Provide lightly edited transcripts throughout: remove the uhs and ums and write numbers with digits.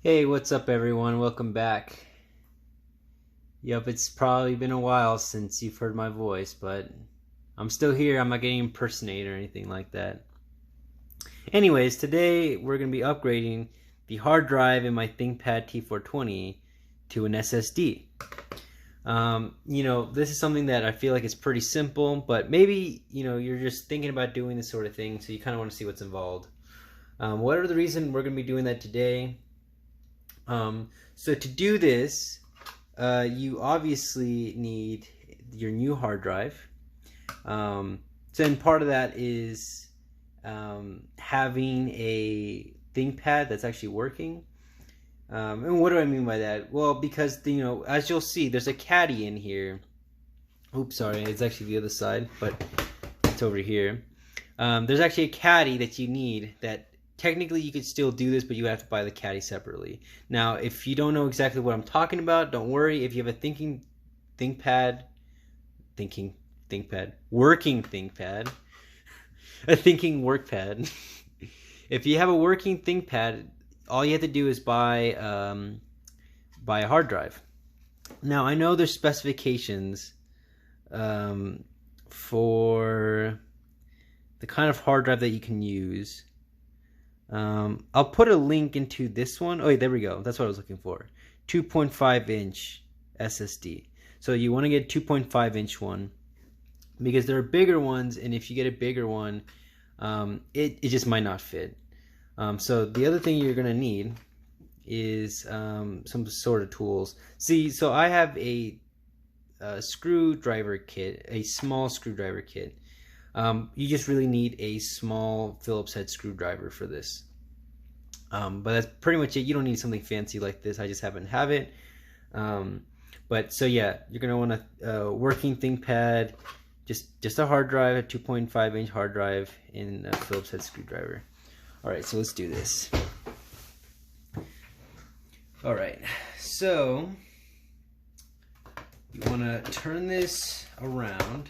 Hey, what's up everyone? Welcome back. Yep, it's probably been a while since you've heard my voice, but I'm still here. I'm not getting impersonated or anything like that. Anyways, today we're going to be upgrading the hard drive in my Thinkpad T420 to an SSD. This is something that I feel like is pretty simple, but maybe, you're just thinking about doing this sort of thing, so you kind of want to see what's involved. Whatever the reason, we're going to be doing that today. So to do this, you obviously need your new hard drive. Then part of that is having a ThinkPad that's actually working. And what do I mean by that? Well, because as you'll see, there's a caddy in here. Oops, sorry, it's actually the other side, but it's over here. There's actually a caddy that you need that. Technically, you could still do this, but you have to buy the caddy separately. Now, if you don't know exactly what I'm talking about, don't worry. If you have a working ThinkPad, a thinking workpad. If you have a working ThinkPad, all you have to do is buy a hard drive. Now, I know there's specifications for the kind of hard drive that you can use. I'll put a link into this one. Oh, wait, there we go. That's what I was looking for. 2.5 inch SSD. So you want to get a 2.5 inch one because there are bigger ones, and if you get a bigger one, it just might not fit. So the other thing you're going to need is some sort of tools. See, so I have a screwdriver kit, a small screwdriver kit. You just really need a small Phillips head screwdriver for this. But that's pretty much it. You don't need something fancy like this. I just happen to have it. But so yeah, you're gonna want a working ThinkPad, just a hard drive, a 2.5 inch hard drive, and a Phillips head screwdriver. All right, so let's do this. All right, so you want to turn this around.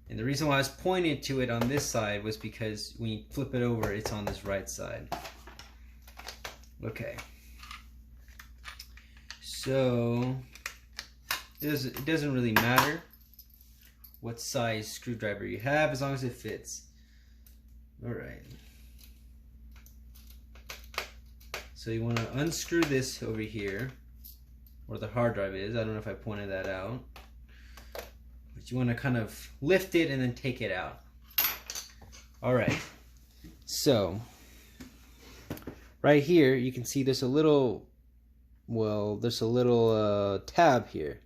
And the reason why I was pointed to it on this side was because when you flip it over, it's on this right side. Okay. So it doesn't really matter what size screwdriver you have as long as it fits. All right. So you want to unscrew this over here, where the hard drive is. I don't know if I pointed that out. But you want to kind of lift it and then take it out. All right. So right here, you can see there's a little, tab here.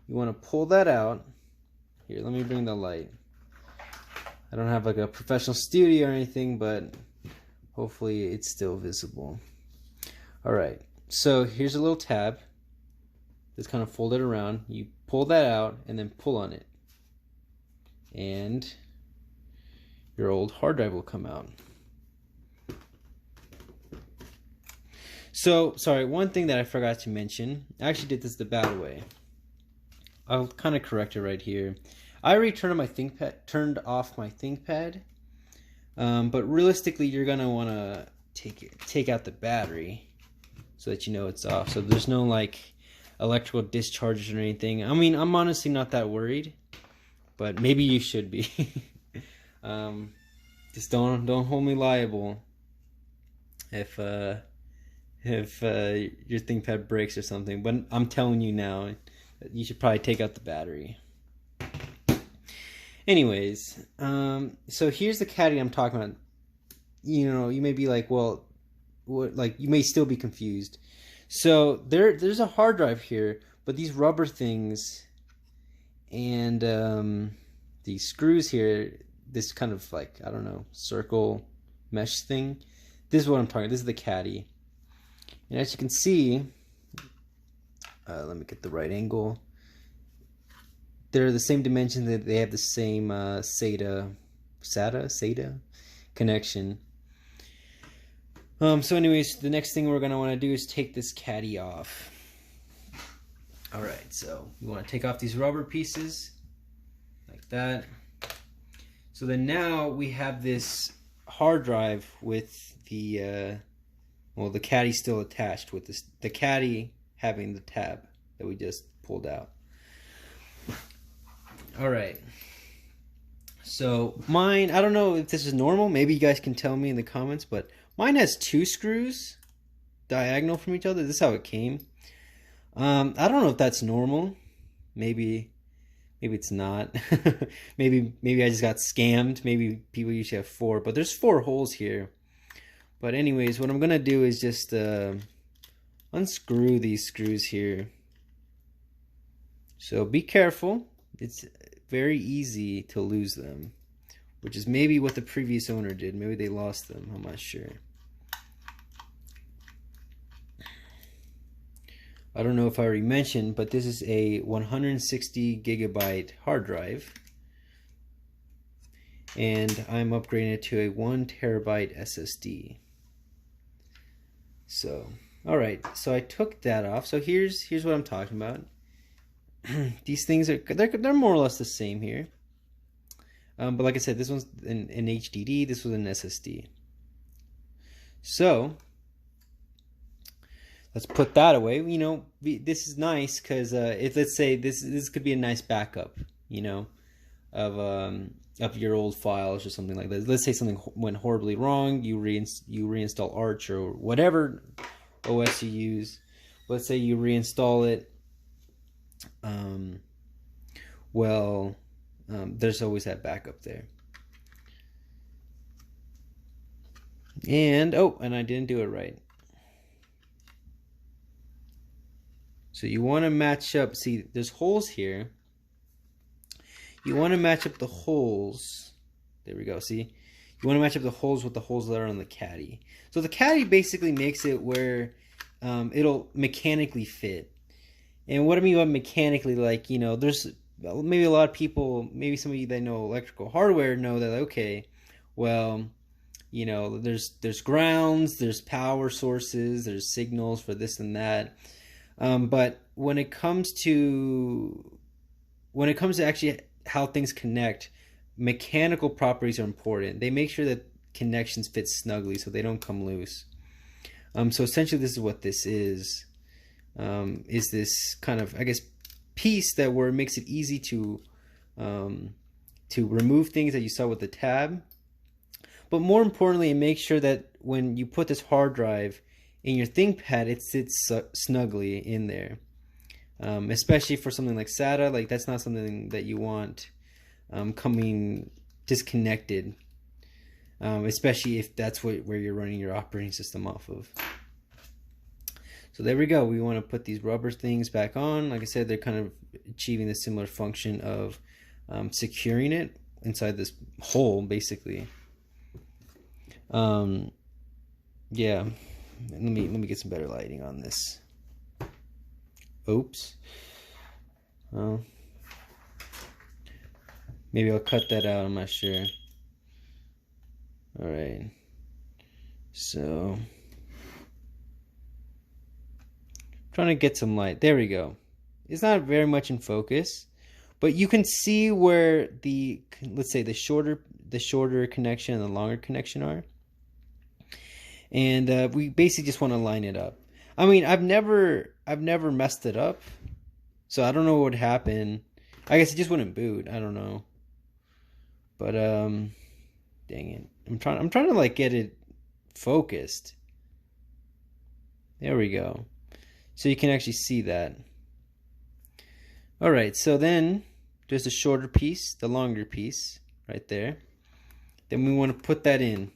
You want to pull that out. Here, let me bring the light. I don't have like a professional studio or anything, but hopefully it's still visible. All right. So here's a little tab. Just kind of fold it around. You pull that out and then pull on it, and your old hard drive will come out. So sorry, one thing that I forgot to mention, I actually did this the bad way. I'll kind of correct it right here. I already turned off my ThinkPad, but realistically you're gonna want to take out the battery so that you know it's off, so there's no like electrical discharges or anything. I mean, I'm honestly not that worried, but maybe you should be. Just don't hold me liable if your ThinkPad breaks or something. But I'm telling you now, you should probably take out the battery. Anyways, so here's the caddy I'm talking about. You may be like, well, what? Like, you may still be confused. So there's a hard drive here, but these rubber things and these screws here, this kind of like, I don't know, circle mesh thing. This is what I'm talking about. This is the caddy. And as you can see, let me get the right angle. They're the same dimensions. That they have the same SATA connection. So anyways, the next thing we're going to want to do is take this caddy off. Alright, so we want to take off these rubber pieces, like that. So then now we have this hard drive with the Well, the caddy's still attached with this, the caddy having the tab that we just pulled out. All right. So mine, I don't know if this is normal. Maybe you guys can tell me in the comments, but mine has 2 screws diagonal from each other. This is how it came. I don't know if that's normal. Maybe it's not. maybe I just got scammed. Maybe people usually have 4, but there's 4 holes here. But anyways, what I'm gonna do is just unscrew these screws here. So be careful. It's very easy to lose them, which is maybe what the previous owner did. Maybe they lost them. I'm not sure. I don't know if I already mentioned, but this is a 160 gigabyte hard drive, and I'm upgrading it to a 1 terabyte SSD. So, all right. So I took that off. So here's what I'm talking about. These things they're more or less the same here. But like I said, this one's an HDD. This was an SSD. So let's put that away. You know, this is nice because if, let's say, this could be a nice backup, you know, of your old files or something like that. Let's say something went horribly wrong. You reinstall Arch or whatever OS you use. Let's say you reinstall it. There's always that backup there. And I didn't do it right. So you want to match up. See, there's holes here. You want to match up the holes. There we go. See, you want to match up the holes with the holes that are on the caddy. So the caddy basically makes it where it'll mechanically fit. And what I mean by mechanically, like, you know, there's maybe a lot of people, maybe some of you that know electrical hardware know that, okay, well, you know, there's grounds, there's power sources, there's signals for this and that. But when it comes to actually how things connect, mechanical properties are important. They make sure that connections fit snugly so they don't come loose. So essentially this is what this is this kind of, I guess, piece that where it makes it easy to remove things that you saw with the tab. But more importantly, it makes sure that when you put this hard drive in your ThinkPad, it sits snugly in there. Especially for something like SATA, like that's not something that you want coming disconnected. Especially if that's where you're running your operating system off of. So there we go. We want to put these rubber things back on. Like I said, they're kind of achieving the similar function of securing it inside this hole, basically. Yeah. Let me get some better lighting on this. Oops. Well, maybe I'll cut that out. I'm not sure. All right. So, trying to get some light. There we go. It's not very much in focus, but you can see where the, let's say, the shorter connection and the longer connection are. And we basically just want to line it up. I mean, I've never messed it up, so I don't know what would happen. I guess it just wouldn't boot. I don't know. But dang it. I'm trying to like get it focused. There we go. So you can actually see that. All right, so then there's the shorter piece, the longer piece right there. Then we want to put that in.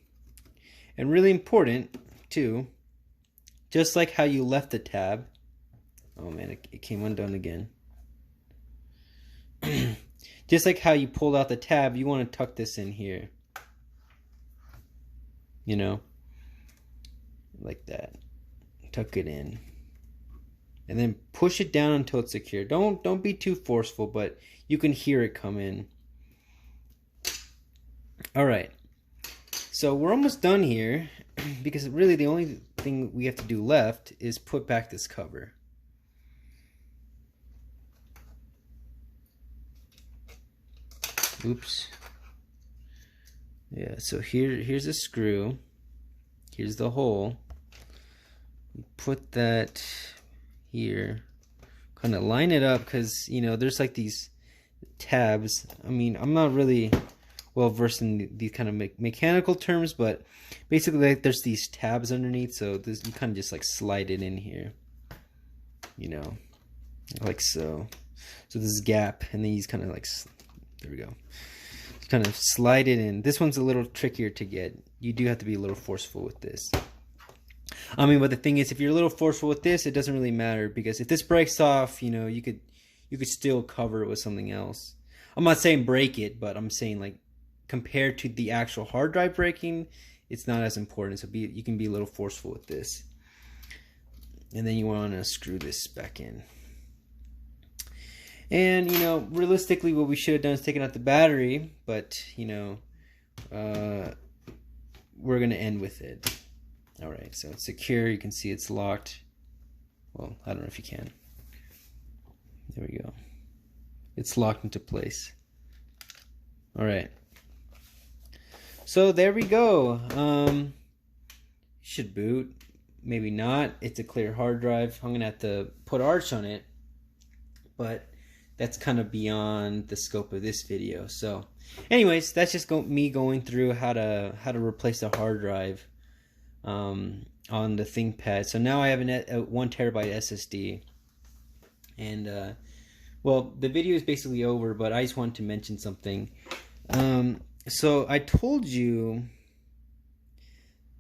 And really important too, just like how you left the tab. Oh man, it came undone again. Just like how you pulled out the tab, you want to tuck this in here. You know, like that. Tuck it in. And then push it down until it's secure. Don't be too forceful, but you can hear it come in. All right. So we're almost done here, because really the only thing we have to do left is put back this cover. Oops. Yeah, so here's a screw. Here's the hole. put that here, kind of line it up, because you know there's like these tabs. I mean, I'm not really well versed in these kind of mechanical terms, but basically like there's these tabs underneath, so this, you kind of just like slide it in here, you know, like so. So this is gap, and then you kind of like, there we go, just kind of slide it in. This one's a little trickier to get. You do have to be a little forceful with this. I mean, but the thing is, if you're a little forceful with this, it doesn't really matter, because if this breaks off, you know, you could still cover it with something else. I'm not saying break it, but I'm saying like compared to the actual hard drive breaking, it's not as important. So you can be a little forceful with this. And then you want to screw this back in. And you know, realistically, what we should have done is taken out the battery, but you know, we're gonna end with it. All right, so it's secure. You can see it's locked. Well, I don't know if you can. There we go. It's locked into place. All right. So there we go. Should boot. Maybe not. It's a clear hard drive. I'm gonna have to put Arch on it, but that's kind of beyond the scope of this video. So, anyways, that's just me going through how to replace the hard drive on the ThinkPad. So now I have a 1 terabyte SSD, and well, the video is basically over, but I just wanted to mention something. So I told you,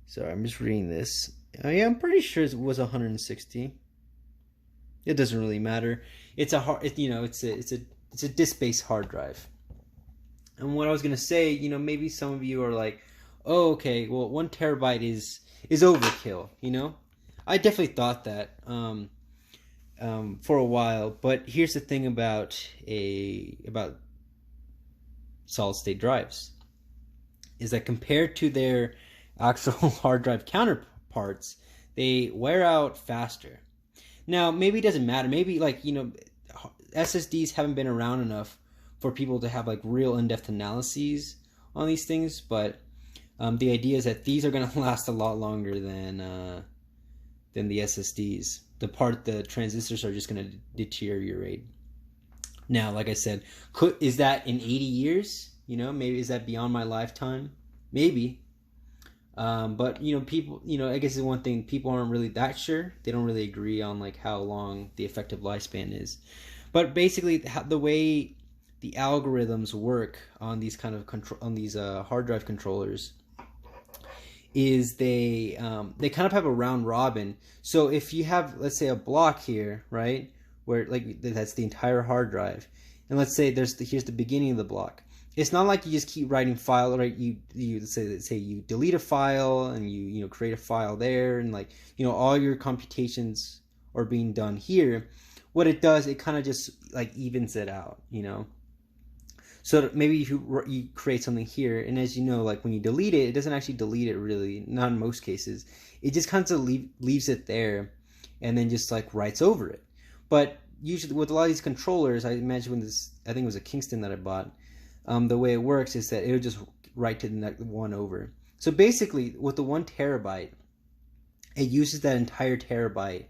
sorry, I'm just reading this. Yeah, I'm pretty sure it was 160. It doesn't really matter. It's a it's a disk-based hard drive. And what I was gonna say, you know, maybe some of you are like, oh, okay, well, 1 terabyte is overkill. You know, I definitely thought that for a while. But here's the thing about solid state drives, is that compared to their actual hard drive counterparts, they wear out faster. Now, maybe it doesn't matter. Maybe, like, you know, SSDs haven't been around enough for people to have like real in-depth analyses on these things, but the idea is that these are going to last a lot longer than the SSDs. The transistors are just going to deteriorate. Now, like I said, is that in 80 years? You know, maybe is that beyond my lifetime? Maybe. But you know, people, you know, I guess it's one thing, people aren't really that sure. They don't really agree on like how long the effective lifespan is. But basically, the way the algorithms work on these kind of hard drive controllers is they kind of have a round robin. So if you have, let's say, a block here, right, where like that's the entire hard drive, and let's say here's the beginning of the block. It's not like you just keep writing file, right? You say you delete a file and you know, create a file there, and like, you know, all your computations are being done here. What it does, it kind of just like evens it out, you know. So maybe if you create something here, and as you know, like when you delete it, it doesn't actually delete it really, not in most cases. It just kind of leaves it there, and then just like writes over it. But usually with a lot of these controllers, I imagine when I think it was a Kingston that I bought. The way it works is that it'll just write to the next one over. So basically, with the 1 terabyte, it uses that entire terabyte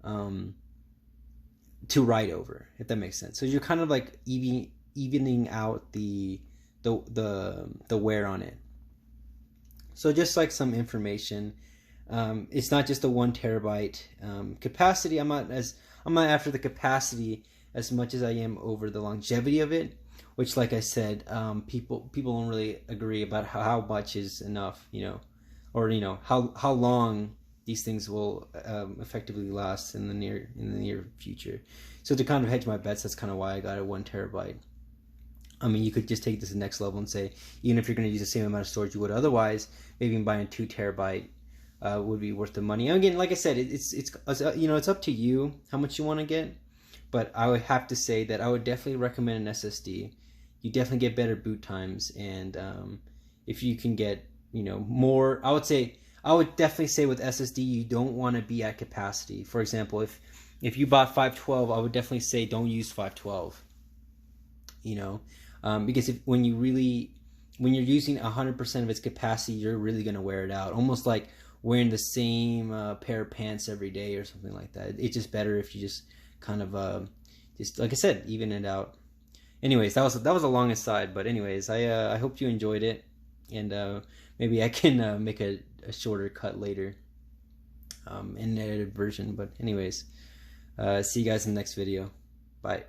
to write over, if that makes sense. So you're kind of like evening out the wear on it. So just like some information, it's not just a 1 terabyte capacity. I'm not after the capacity as much as I am over the longevity of it. Which, like I said, people don't really agree about how much is enough, you know, or you know how long these things will effectively last in the near future. So to kind of hedge my bets, that's kind of why I got a 1 terabyte. I mean, you could just take this to the next level and say, even if you're going to use the same amount of storage you would otherwise, maybe buying a 2 terabyte would be worth the money. And again, like I said, it's you know, it's up to you how much you want to get. But I would have to say that I would definitely recommend an SSD. You definitely get better boot times, and if you can get, you know, more, I would definitely say with SSD you don't want to be at capacity. For example, if you bought 512, I would definitely say don't use 512. You know, because when you're using 100% of its capacity, you're really going to wear it out. Almost like wearing the same pair of pants every day or something like that. It's just better if you just kind of just, like I said, even it out. Anyways, that was a long aside, but anyways, I hope you enjoyed it, and maybe I can make a shorter cut later, in an edited version. But anyways, see you guys in the next video. Bye.